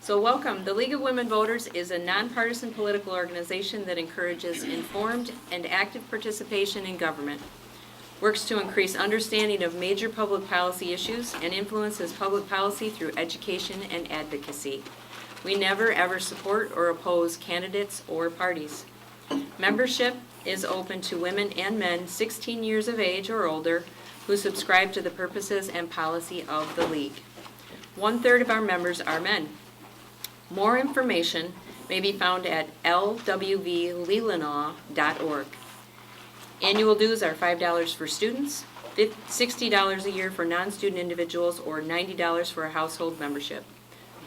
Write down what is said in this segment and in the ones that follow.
So welcome. The League of Women Voters is a nonpartisan political organization that encourages informed and active participation in government, works to increase understanding of major public policy issues, and influences public policy through education and advocacy. We never ever support or oppose candidates or parties. Membership is open to women and men 16 years of age or older who subscribe to the purposes and policy of the League. 1/3 of our members are men. More information may be found at lwvleelanau.org. Annual dues are $5 for students, $60 a year for non-student individuals, or $90 for a household membership.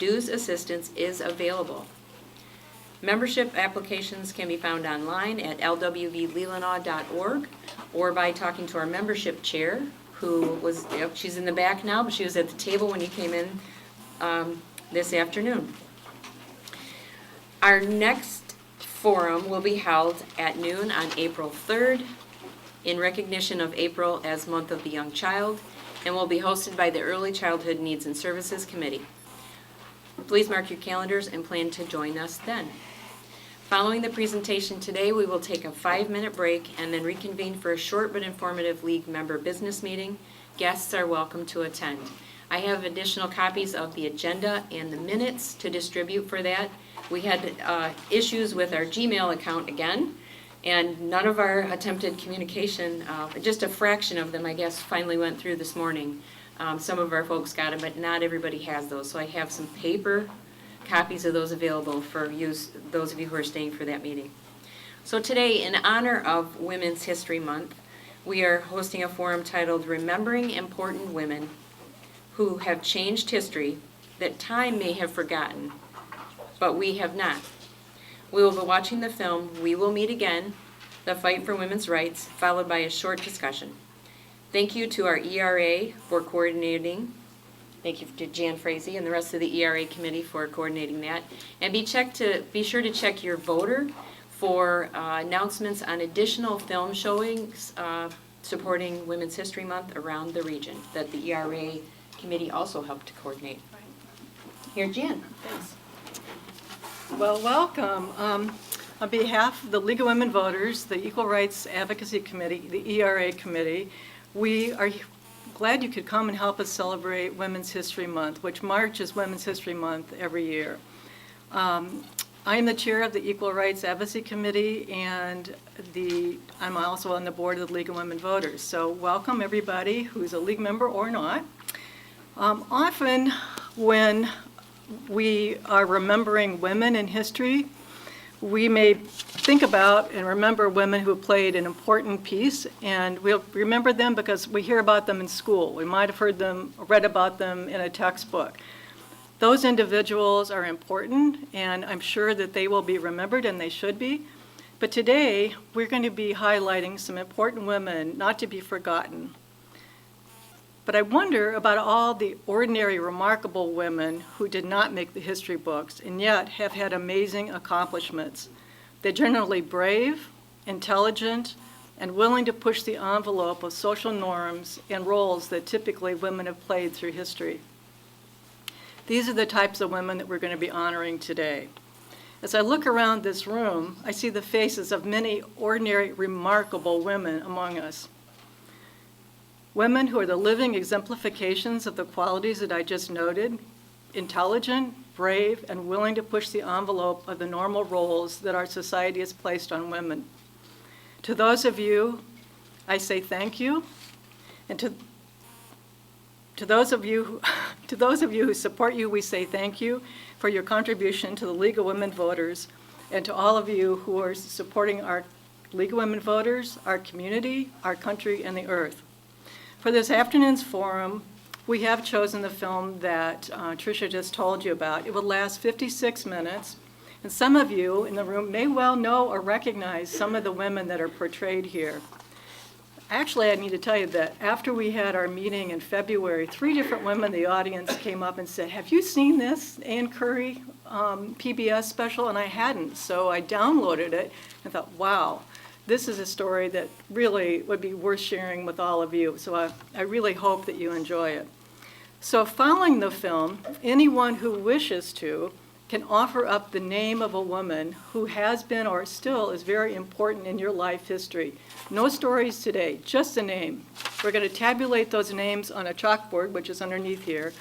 Dues assistance is available. Membership applications can be found online at lwvleelanau.org or by talking to our membership chair, who was, she's in the back now, but she was at the table when you came in this afternoon. Our next forum will be held at noon on April 3rd in recognition of April as Month of the Young Child, and will be hosted by the Early Childhood Needs and Services Committee. Please mark your calendars and plan to join us then. Following the presentation today, we will take a 5-minute break and then reconvene for a short but informative League member business meeting. Guests are welcome to attend. I have additional copies of the agenda and the minutes to distribute for that. We had issues with our Gmail account again, and none of our attempted communication, just a fraction of them, I guess, finally went through this morning. Some of our folks got them, but not everybody has those. So I have some paper copies of those available for use, those of you who are staying for that meeting. So today, in honor of Women's History Month, we are hosting a forum titled Remembering Important Women Who Have Changed History That Time May Have Forgotten, but We Have Not. We will be watching the film We Will Meet Again, The Fight for Women's Rights, followed by a short discussion. Thank you to our ERA for coordinating. Thank you to Jan Frazee and the rest of the ERA committee for coordinating that. And be sure to check your voter for announcements on additional film showings supporting Women's History Month around the region that the ERA committee also helped to coordinate. Here, Jan. Thanks. Well, welcome. On behalf of the League of Women Voters, the Equal Rights Advocacy Committee, the ERA committee, we are glad you could come and help us celebrate Women's History Month, which March is Women's History Month every year. I am the chair of the Equal Rights Advocacy Committee, and I'm also on the board of the League of Women Voters. So welcome everybody who's a League member or not. Often when we are remembering women in history, we may think about and remember women who played an important piece, and we'll remember them because we hear about them in school. We might have read about them in a textbook. Those individuals are important, and I'm sure that they will be remembered, and they should be. But today, we're going to be highlighting some important women not to be forgotten. But I wonder about all the ordinary, remarkable women who did not make the history books and yet have had amazing accomplishments. They're generally brave, intelligent, and willing to push the envelope of social norms and roles that typically women have played through history. These are the types of women that we're going to be honoring today. As I look around this room, I see the faces of many ordinary, remarkable women among us. Women who are the living exemplifications of the qualities that I just noted: intelligent, brave, and willing to push the envelope of the normal roles that our society has placed on women. To those of you, I say thank you, and to those of you who support you, we say thank you for your contribution to the League of Women Voters, and to all of you who are supporting our League of Women Voters, our community, our country, and the earth. For this afternoon's forum, we have chosen the film that Tricia just told you about. It will last 56 minutes, and some of you in the room may well know or recognize some of the women that are portrayed here. Actually, I need to tell you that after we had our meeting in February, 3 different women in the audience came up and said, "Have you seen this Ann Curry PBS special?" And I hadn't, so I downloaded it and thought, wow. This is a story that really would be worth sharing with all of you, so I really hope that you enjoy it. So following the film, anyone who wishes to can offer up the name of a woman who has been or still is very important in your life history. No stories today, just a name. We're going to tabulate those names on a chalkboard, which is underneath here.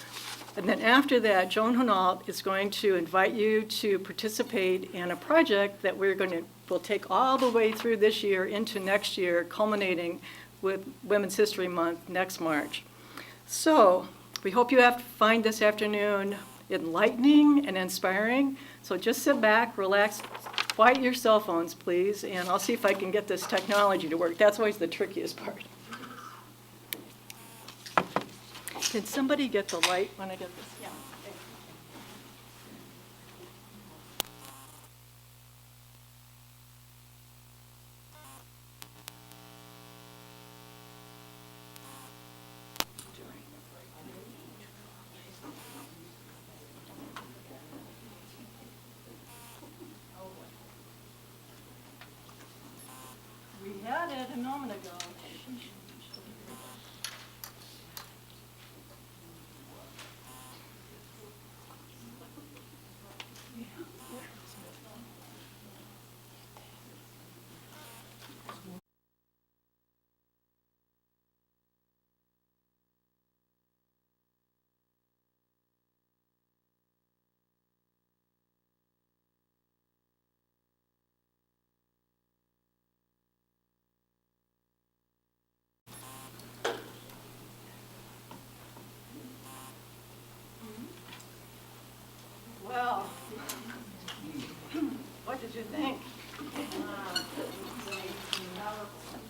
And then after that, Joan Hunault is going to invite you to participate in a project that we'll take all the way through this year into next year, culminating with Women's History Month next March. So we hope you find this afternoon enlightening and inspiring. So just sit back, relax, quiet your cell phones, please, and I'll see if I can get this technology to work. That's always the trickiest part. Can somebody get the light when I get this? Yeah. We had it a moment ago. Well, what did you think?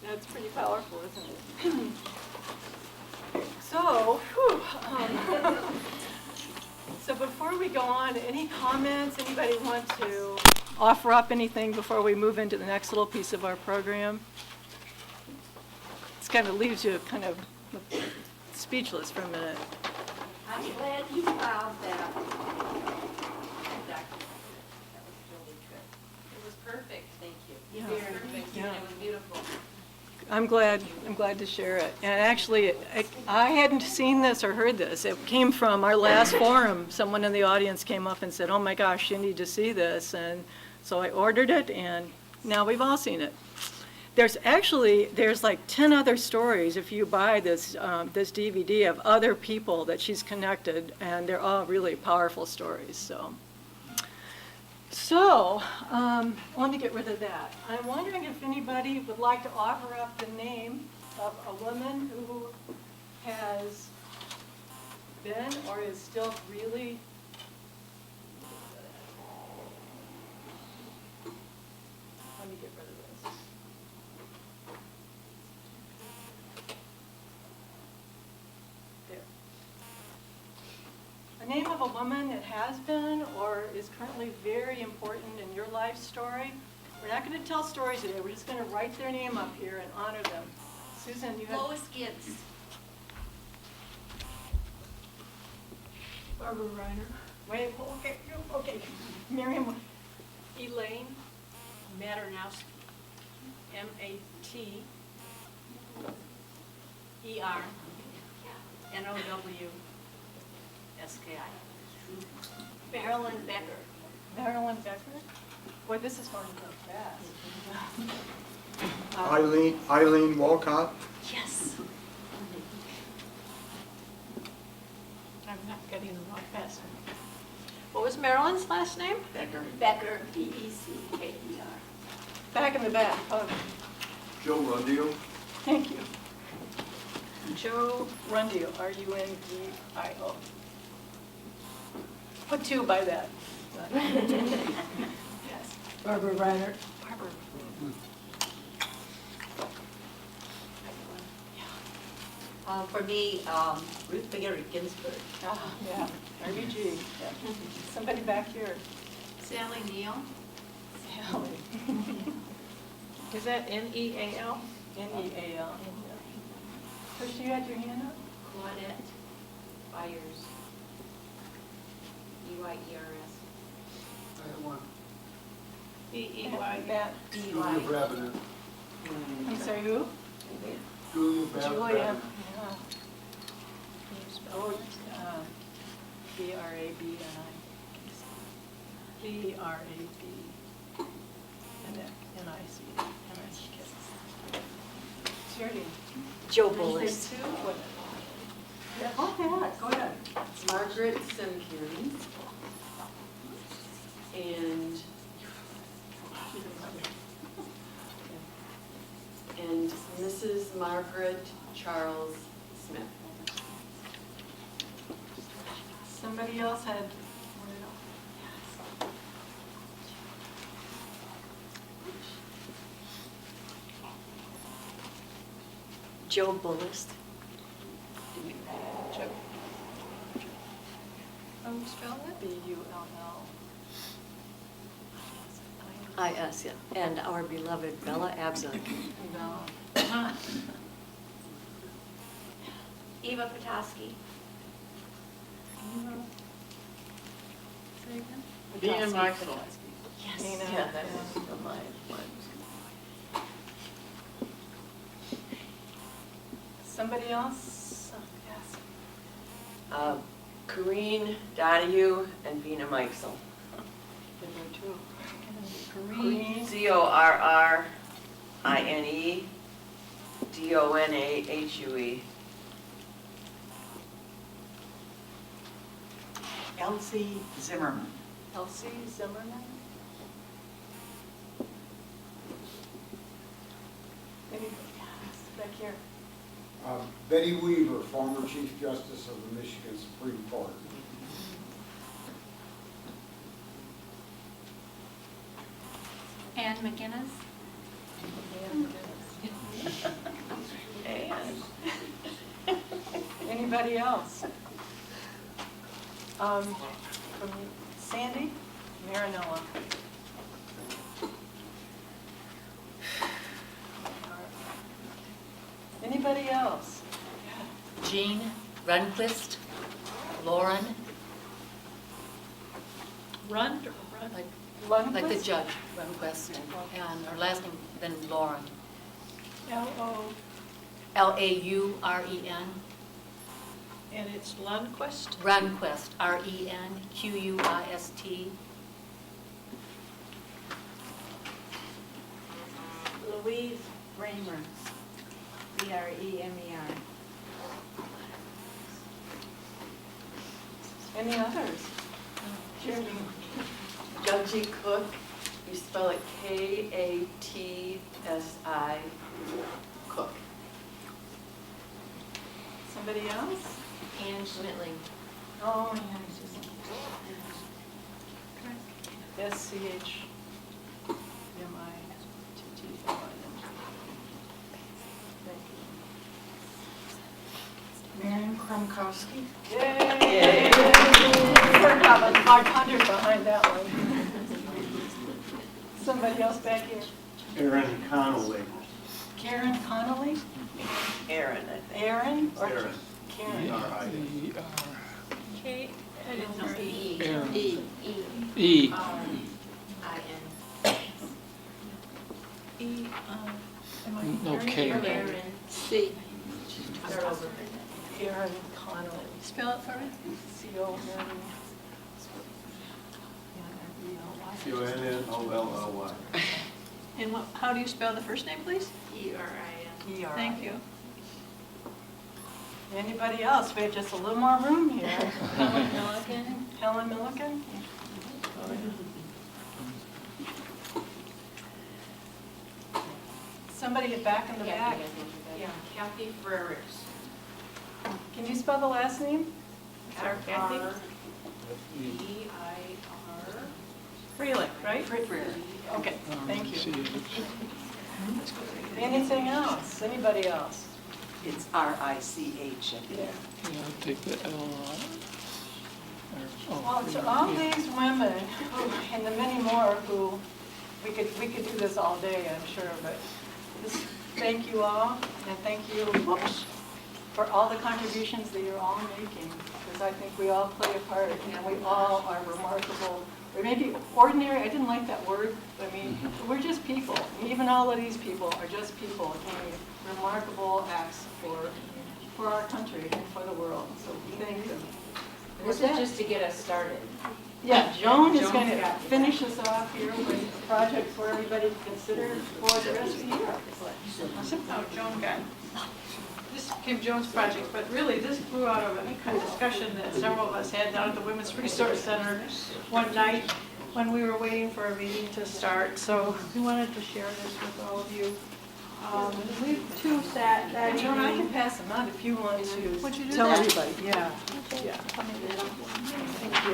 That's pretty powerful, isn't it? So, so before we go on, any comments? Anybody want to offer up anything before we move into the next little piece of our program? This kind of leaves you kind of speechless for a minute. I'm glad you found that. It was perfect, thank you. Yeah. Very perfect, Yeah. it was beautiful. I'm glad to share it. And actually, I hadn't seen this or heard this. It came from our last forum. Someone in the audience came up and said, "Oh my gosh, you need to see this." And so I ordered it, and now we've all seen it. There's like 10 other stories if you buy this DVD of other people that she's connected, and they're all really powerful stories. So, let me get rid of that. I'm wondering if anybody would like to offer up the name of a woman who has been or is still really let me get rid of this. There. A name of a woman that has been or is currently very important in your life story. We're not going to tell stories today. We're just going to write their name up here and honor them. Susan, you have... Lois Gibbs. Barbara Reiner. Wait, okay. Miriam, Elaine Maternowski. Maternowski. Marilyn Becker. Marilyn Becker. Boy, this is going to go fast. Eileen Walcott. Yes. I'm not getting them all fast. What was Marilyn's last name? Becker. Becker, B-E-C-K-E-R. Back in the back. Oh, Joe Rundeel. thank you. Joe Rundeel, R-U-N-D-I-O. Put 2 by that. Yes. Barbara Reiner. Barbara. For me, Ruth Bader Ginsburg. Ah, yeah, RBG. Yeah. Somebody back here. Sally Neal. Sally. Is that N-E-A-L? N-E-A-L. Trish, you had your hand up? Claudette Byers. E-Y-E-R-S. I have one. B-E-Y. Matt. Julia Brabanet. I'm sorry, who? Julia Julia. Brabanet. Yeah. Oh, B-R-A-B-N-I. B-R-A-B. And then N-I-C. It's your name. Joe Is Bullis. there two? What? Yeah. Okay, go ahead. Margaret Simkins and Mrs. Margaret Charles Smith. Somebody else had, Joe Bullis. How do you spell that? B-U-L-L. I-S, yeah. And our beloved Bella Abzug. No. Eva Petoskey. Dina Marshall. Yes. Yeah, that was my one. Somebody else? Yes. Corrine Donahue and Vina Meixel. There were two. Corrine, Corrine Donahue. Elsie Zimmerman. Elsie Zimmerman? Maybe, yes, back here. Betty Weaver, former Chief Justice of the Michigan Supreme Court. Ann McGinnis. And Anybody else? From Sandy Marinella. Anybody else? Jean Runquist, Lauren, Run or run? like the Lundquist? judge, Runquist, and her last name, then Lauren. L-O, Lauren, And it's Lundquist? Runquist, Renquist. Louise Bramer. Bremer. any others? Judgy Cook, you spell it K-A-T-S-I, Cook. Somebody else? Ann Schmitling. Oh, yeah. S-C-H-M-I-T-T-O-N. Marion Kromkowski. Yay! Heard about the 500 behind that one. Somebody else back here? Aaron Connolly. Karen Connolly? Aaron, I think. Aaron? Or Aaron. Karen? E-R-I-N. K, I didn't know. E. E. R-I-N. E, am I No hearing K. it right? Aaron. C. Start over. Karen Connolly. Spell it for me? C-O-N. C-O-N-N-O-L-L-Y. And what, how do you spell the first name, please? E-R-I-N. E-R-I-N. Thank you. Anybody else? We have just a little more room here. Helen Milliken. Helen Milliken? Somebody back in the back. Yeah, Kathy Frerichs. Can you spell the last name? Sorry, Kathy. E-I-R. Freeling, right? Okay, thank you. C-H. Anything else? Anybody else? It's R-I-C-H. Yeah. Yeah, I'll take the L out. Well, to all these women, and the many more who, we could do this all day, I'm sure, but just thank you all, and thank you, whoops, for all the contributions that you're all making, because I think we all play a part, and we all are remarkable, or maybe ordinary, I didn't like that word, I mean, we're just people, and even all of these people are just people doing remarkable acts for our country and for the world, so thank them. This is just to get us started. Yeah, Joan is Joan's going to got- finish us off here with projects for everybody to consider for the rest of the year. Somehow Joan got, this became Joan's project, but really this grew out of a kind of discussion that several of us had down at the Women's Resource Center one night when we were waiting for a meeting to start. So we wanted to share this with all of you. We two sat that And Joan, I can evening. pass them out if you want to Would you do tell that? everybody. Yeah, yeah. Thank you.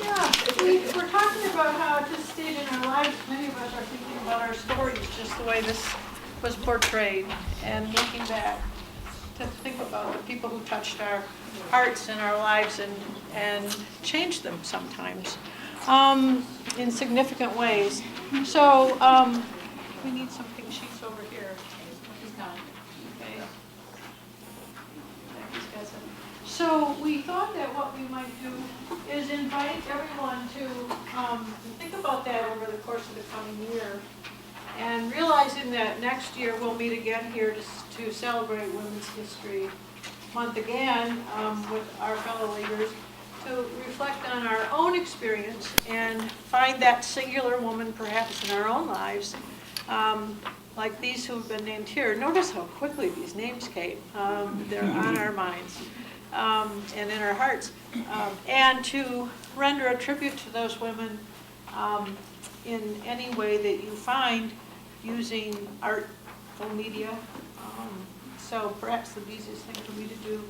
Yeah, we're talking about how at this stage in our lives, many of us are thinking about our stories, just the way this was portrayed, and looking back to think about the people who touched our hearts and our lives and changed them sometimes in significant ways. So we need some pink sheets over here. Okay. So we thought that what we might do is invite everyone to think about that over the course of the coming year. And realizing that next year we'll meet again here to celebrate Women's History Month again with our fellow leaders, to reflect on our own experience and find that singular woman perhaps in our own lives, like these who have been named here. Notice how quickly these names came. They're on our minds and in our hearts. And to render a tribute to those women in any way that you find, using art or media. So perhaps the easiest thing for me to do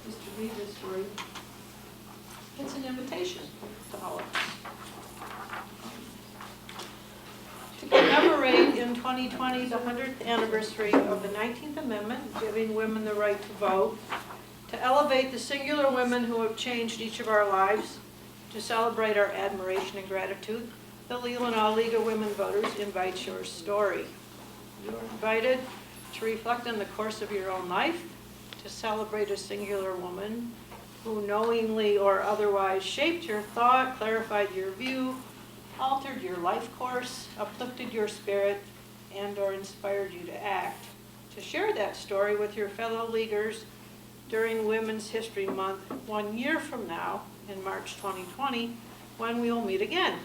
is to read this for you. It's an invitation to all of us. To commemorate in 2020 the 100th anniversary of the 19th Amendment, giving women the right to vote, to elevate the singular women who have changed each of our lives, to celebrate our admiration and gratitude, the Leelanau League of Women Voters invites your story. You're invited to reflect on the course of your own life, to celebrate a singular woman who knowingly or otherwise shaped your thought, clarified your view, altered your life course, uplifted your spirit, and or inspired you to act. To share that story with your fellow leaguers during Women's History Month 1 year from now, in March 2020, when we will meet again.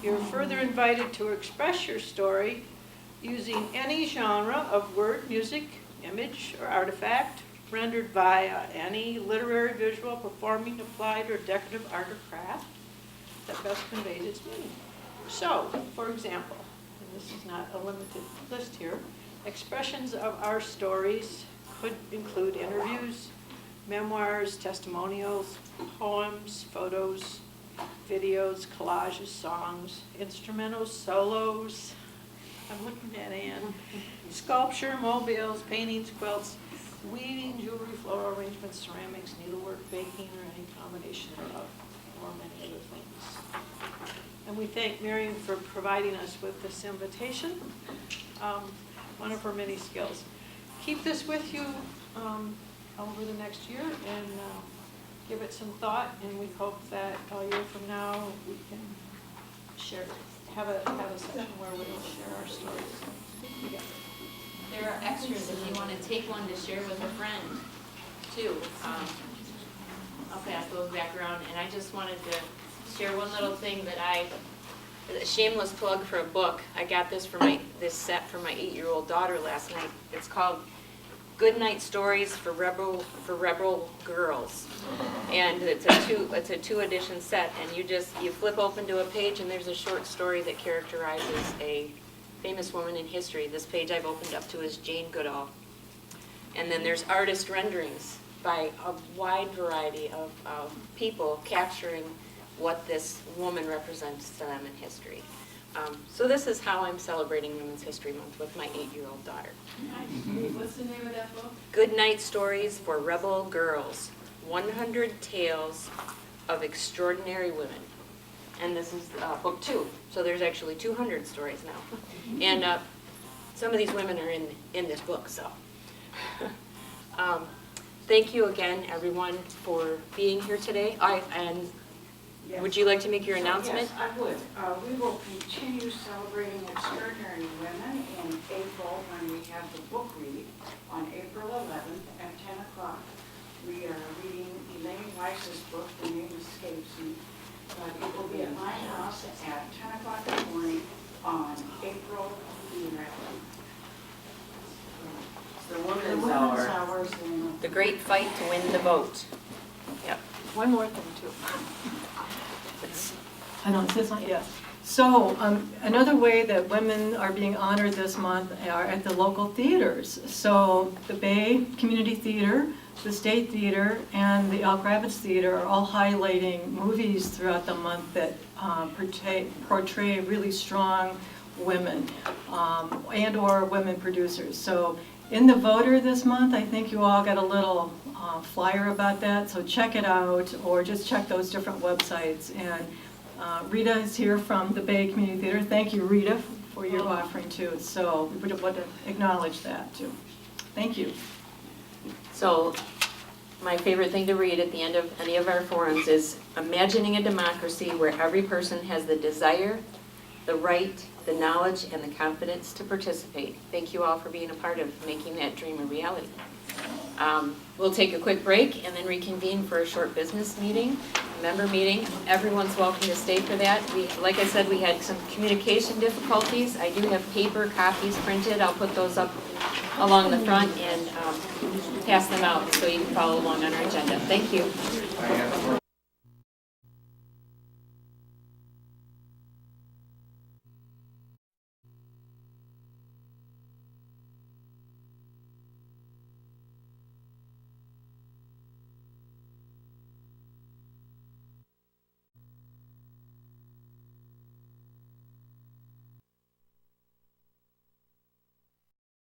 You're further invited to express your story using any genre of word, music, image, or artifact rendered via any literary, visual, performing, applied, or decorative art or craft that best conveys its meaning. So, for example, and this is not a limited list here, expressions of our stories could include interviews, memoirs, testimonials, poems, photos, videos, collages, songs, instrumentals, solos, I'm looking at Anne, sculpture, mobiles, paintings, quilts, weaving, jewelry, floral arrangements, ceramics, needlework, baking, or any combination thereof, or many other things. And we thank Miriam for providing us with this invitation, one of her many skills. Keep this with you over the next year and give it some thought, and we hope that a year from now we can have a session where we'll share our stories together. There are extras if you want to take one to share with a friend, too. I'll pass those back around, and I just wanted to share one little thing that a shameless plug for a book. I got this set for my 8-year-old daughter last night. It's called Good Night Stories for Rebel Girls, and it's a 2-edition set. And you flip open to a page, and there's a short story that characterizes a famous woman in history. This page I've opened up to is Jane Goodall, and then there's artist renderings by a wide variety of people capturing what this woman represents to them in history. So this is how I'm celebrating Women's History Month with my 8-year-old daughter. What's the name of that book? Good Night Stories for Rebel Girls, 100 Tales of Extraordinary Women. And this is book 2, so there's actually 200 stories now. And some of these women are in this book, so. Thank you again, everyone, for being here today. Would you like to make your announcement? Yes, I would. We will continue celebrating extraordinary women in April when we have the book read. X's book, the name escapes me. But it will be at my house at 10 o'clock in the morning on April the 11th. It's the The women's women's hour. hours and The great fight to win the vote. Yep. One more thing, too. I don't, this one, yes. So another way that women are being honored this month are at the local theaters. So the Bay Community Theater, the State Theater, and the Elk Rapids Theater are all highlighting movies throughout the month that portray really strong women and/or women producers. So in the voter this month, I think you all got a little flyer about that, so check it out, or just check those different websites. And Rita is here from the Bay Community Theater. Thank you, Rita, for your offering too. So we would want to acknowledge that too. Thank you. So my favorite thing to read at the end of any of our forums is imagining a democracy where every person has the desire, the right, the knowledge, and the confidence to participate. Thank you all for being a part of making that dream a reality. We'll take a quick break and then reconvene for a short business meeting, member meeting. Everyone's welcome to stay for that. Like I said, we had some communication difficulties. I do have paper copies printed. I'll put those up along the front and pass them out so you can follow along on our agenda. Thank you.